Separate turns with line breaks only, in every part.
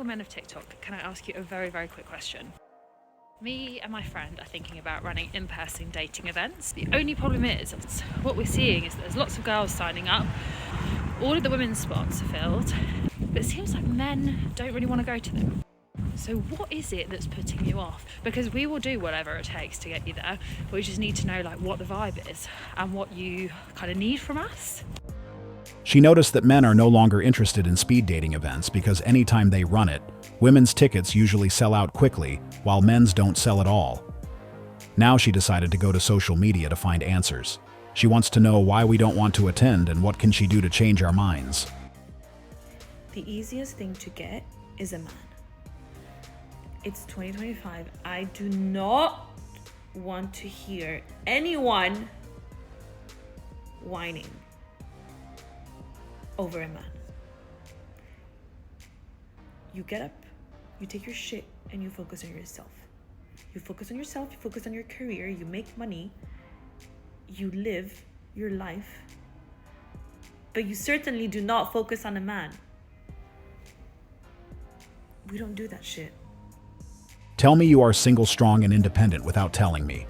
Men of TikTok, can I ask you a very, very quick question? Me and my friend are thinking about running in-person dating events. The only problem is, what we're seeing is that there's lots of girls signing up. All of the women's spots are filled, but it seems like men don't really want to go to them. So what is it that's putting you off? Because we will do whatever it takes to get you there. We just need to know what the vibe is and what you kind of need from us.
She noticed that men are no longer interested in speed dating events because anytime they run it, women's tickets usually sell out quickly, while men's don't sell at all. Now she decided to go to social media to find answers. She wants to know why we don't want to attend and what can she do to change our minds.
The easiest thing to get is a man. It's 2025. I do not want to hear anyone whining over a man. You get up, you take your shit, and you focus on yourself. You focus on yourself, you focus on your career, you make money, you live your life, but you certainly do not focus on a man. We don't do that shit.
Tell me you are single, strong, and independent without telling me.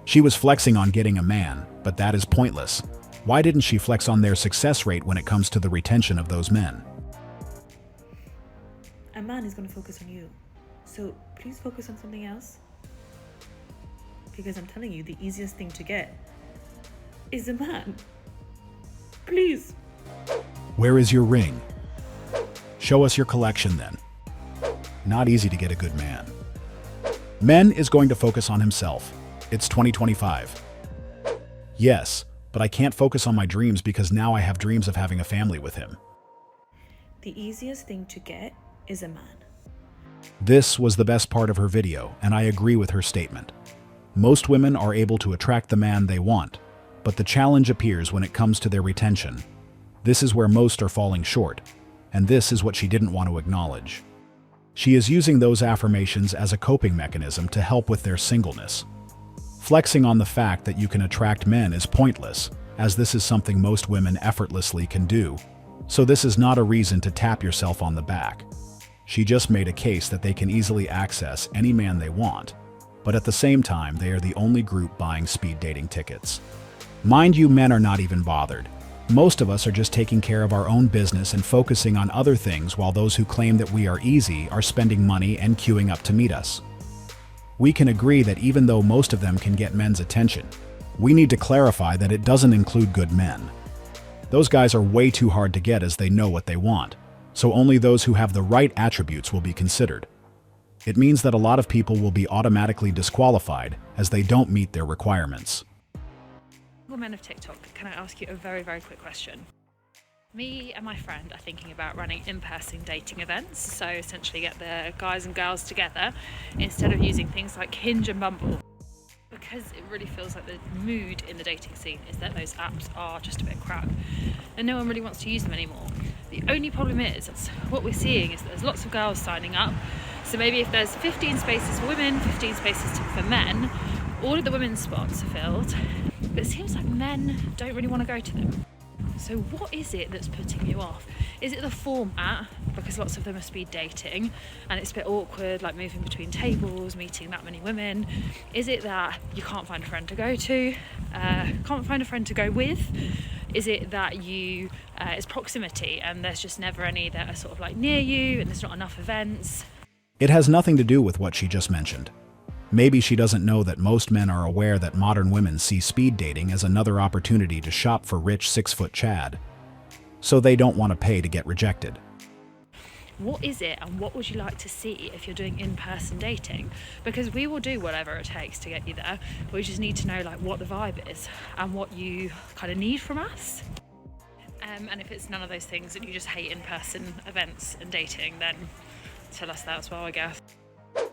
She was flexing on getting a man, but that is pointless. Why didn't she flex on their success rate when it comes to the retention of those men?
A man is going to focus on you. So please focus on something else. Because I'm telling you, the easiest thing to get is a man. Please.
Where is your ring? Show us your collection then. Not easy to get a good man. Men is going to focus on himself. It's 2025. Yes, but I can't focus on my dreams because now I have dreams of having a family with him.
The easiest thing to get is a man.
This was the best part of her video, and I agree with her statement. Most women are able to attract the man they want, but the challenge appears when it comes to their retention. This is where most are falling short, and this is what she didn't want to acknowledge. She is using those affirmations as a coping mechanism to help with their singleness. Flexing on the fact that you can attract men is pointless, as this is something most women effortlessly can do. So this is not a reason to tap yourself on the back. She just made a case that they can easily access any man they want, but at the same time they are the only group buying speed dating tickets. Mind you, men are not even bothered. Most of us are just taking care of our own business and focusing on other things, while those who claim that we are easy are spending money and queuing up to meet us. We can agree that even though most of them can get men's attention, we need to clarify that it doesn't include good men. Those guys are way too hard to get as they know what they want, so only those who have the right attributes will be considered. It means that a lot of people will be automatically disqualified as they don't meet their requirements.
Men of TikTok, can I ask you a very, very quick question? Me and my friend are thinking about running in-person dating events, so essentially get the guys and girls together instead of using things like Hinge and Bumble. Because it really feels like the mood in the dating scene is that those apps are just a bit crap and no one really wants to use them anymore. The only problem is, what we're seeing is that there's lots of girls signing up, so maybe if there's 15 spaces for women, 15 spaces for men, all of the women's spots are filled, but it seems like men don't really want to go to them. So what is it that's putting you off? Is it the format, because lots of them are speed dating and it's a bit awkward, like moving between tables, meeting that many women? Is it that you can't find a friend to go to, can't find a friend to go with? Is it that it's proximity and there's just never any that are sort of like near you and there's not enough events?
It has nothing to do with what she just mentioned. Maybe she doesn't know that most men are aware that modern women see speed dating as another opportunity to shop for rich 6-foot Chad, so they don't want to pay to get rejected.
What is it and what would you like to see if you're doing in-person dating? Because we will do whatever it takes to get you there. We just need to know what the vibe is and what you kind of need from us. And if it's none of those things and you just hate in-person events and dating, then tell us that as well, I guess.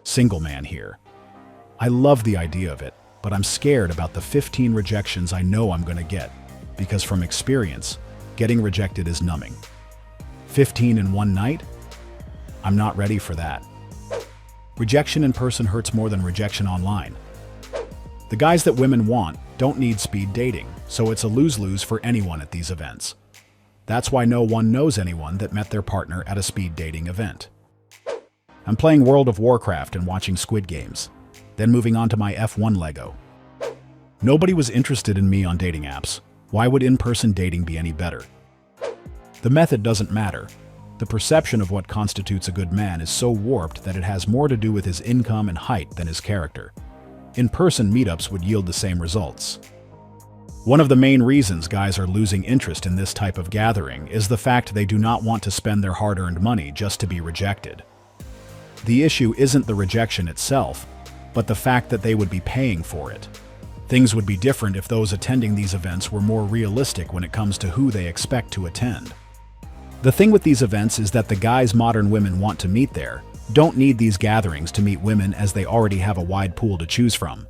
Single man here. I love the idea of it, but I'm scared about the 15 rejections I know I'm going to get, because from experience, getting rejected is numbing. 15 in one night? I'm not ready for that. Rejection in person hurts more than rejection online. The guys that women want don't need speed dating, so it's a lose-lose for anyone at these events. That's why no one knows anyone that met their partner at a speed dating event. I'm playing World of Warcraft and watching Squid Games, then moving on to my F1 Lego. Nobody was interested in me on dating apps. Why would in-person dating be any better? The method doesn't matter. The perception of what constitutes a good man is so warped that it has more to do with his income and height than his character. In-person meetups would yield the same results. One of the main reasons guys are losing interest in this type of gathering is the fact they do not want to spend their hard-earned money just to be rejected. The issue isn't the rejection itself, but the fact that they would be paying for it. Things would be different if those attending these events were more realistic when it comes to who they expect to attend. The thing with these events is that the guys modern women want to meet there don't need these gatherings to meet women, as they already have a wide pool to choose from.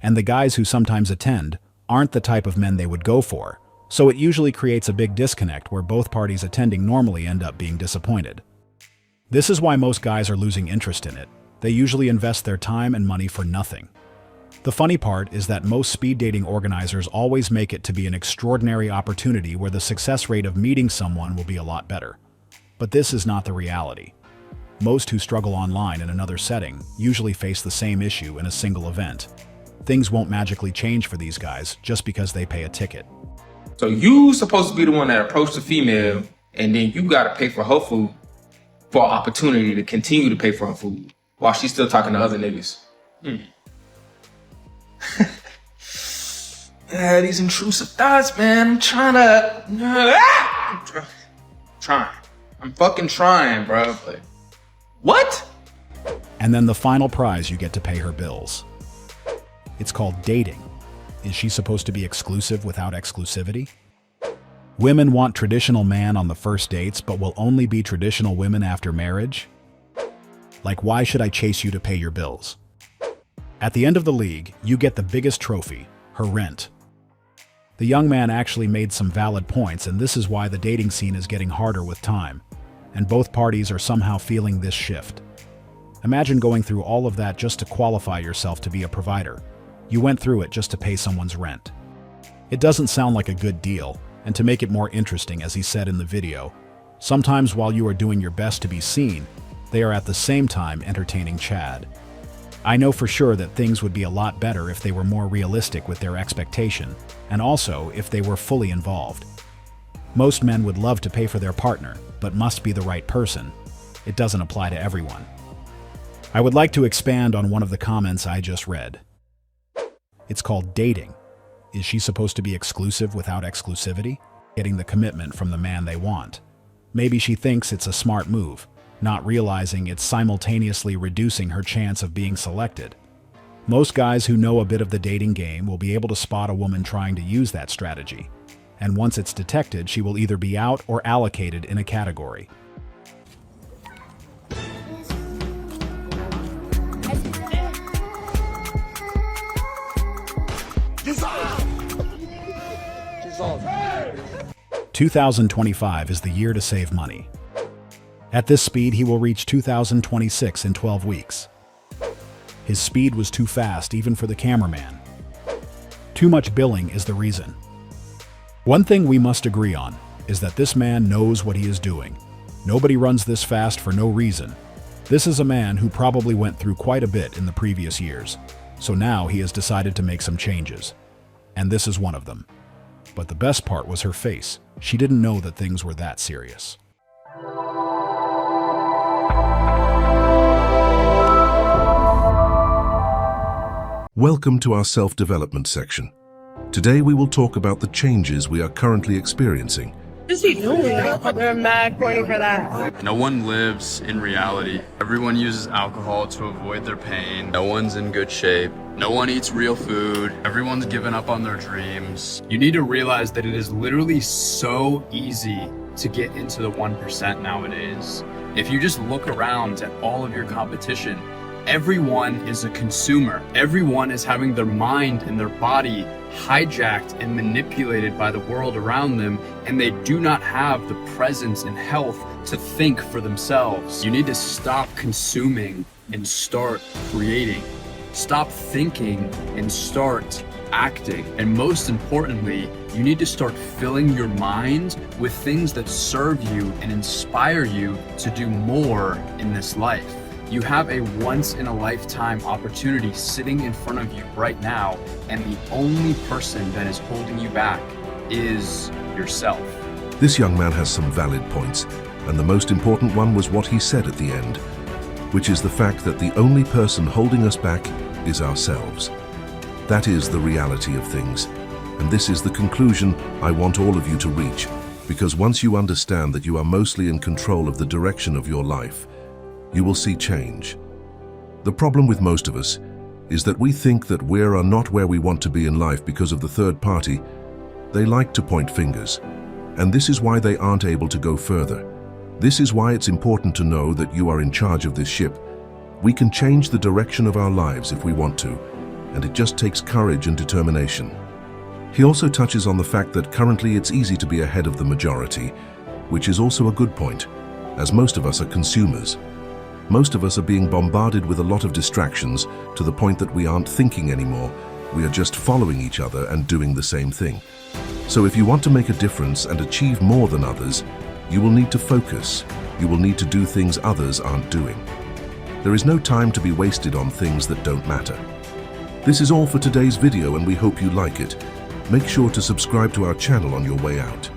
And the guys who sometimes attend aren't the type of men they would go for, so it usually creates a big disconnect where both parties attending normally end up being disappointed. This is why most guys are losing interest in it. They usually invest their time and money for nothing. The funny part is that most speed dating organizers always make it to be an extraordinary opportunity where the success rate of meeting someone will be a lot better. But this is not the reality. Most who struggle online in another setting usually face the same issue in a single event. Things won't magically change for these guys just because they pay a ticket.
So you supposed to be the one that approached the female, and then you gotta pay for her food for an opportunity to continue to pay for her food while she's still talking to other niggas. Yeah, these intrusive thoughts, man. I'm trying to... I'm fucking trying, bro. But what?
And then the final prize, you get to pay her bills. It's called dating. Is she supposed to be exclusive without exclusivity? Women want traditional man on the first dates, but will only be traditional women after marriage? Like, why should I chase you to pay your bills? At the end of the league, you get the biggest trophy, her rent. The young man actually made some valid points, and this is why the dating scene is getting harder with time, and both parties are somehow feeling this shift. Imagine going through all of that just to qualify yourself to be a provider. You went through it just to pay someone's rent. It doesn't sound like a good deal, and to make it more interesting, as he said in the video, sometimes while you are doing your best to be seen, they are at the same time entertaining Chad. I know for sure that things would be a lot better if they were more realistic with their expectation, and also if they were fully involved. Most men would love to pay for their partner, but must be the right person. It doesn't apply to everyone. I would like to expand on one of the comments I just read. It's called dating. Is she supposed to be exclusive without exclusivity? Getting the commitment from the man they want. Maybe she thinks it's a smart move, not realizing it's simultaneously reducing her chance of being selected. Most guys who know a bit of the dating game will be able to spot a woman trying to use that strategy, and once it's detected, she will either be out or allocated in a category.
Dissolve.
2025 is the year to save money. At this speed, he will reach 2026 in 12 weeks. His speed was too fast even for the cameraman. Too much billing is the reason. One thing we must agree on is that this man knows what he is doing. Nobody runs this fast for no reason. This is a man who probably went through quite a bit in the previous years, so now he has decided to make some changes. And this is one of them. But the best part was her face. She didn't know that things were that serious.
Welcome to our self-development section. Today we will talk about the changes we are currently experiencing.
What is he doing? They're mad corny for that.
No one lives in reality. Everyone uses alcohol to avoid their pain. No one's in good shape. No one eats real food. Everyone's given up on their dreams. You need to realize that it is literally so easy to get into the 1% nowadays. If you just look around at all of your competition, everyone is a consumer. Everyone is having their mind and their body hijacked and manipulated by the world around them, and they do not have the presence and health to think for themselves. You need to stop consuming and start creating. Stop thinking and start acting. And most importantly, you need to start filling your mind with things that serve you and inspire you to do more in this life. You have a once-in-a-lifetime opportunity sitting in front of you right now, and the only person that is holding you back is yourself.
This young man has some valid points, and the most important one was what he said at the end, which is the fact that the only person holding us back is ourselves. That is the reality of things, and this is the conclusion I want all of you to reach, because once you understand that you are mostly in control of the direction of your life, you will see change. The problem with most of us is that we think that we are not where we want to be in life because of the third party. They like to point fingers, and this is why they aren't able to go further. This is why it's important to know that you are in charge of this ship. We can change the direction of our lives if we want to, and it just takes courage and determination. He also touches on the fact that currently it's easy to be ahead of the majority, which is also a good point, as most of us are consumers. Most of us are being bombarded with a lot of distractions to the point that we aren't thinking anymore. We are just following each other and doing the same thing. So if you want to make a difference and achieve more than others, you will need to focus. You will need to do things others aren't doing. There is no time to be wasted on things that don't matter. This is all for today's video, and we hope you like it. Make sure to subscribe to our channel on your way out.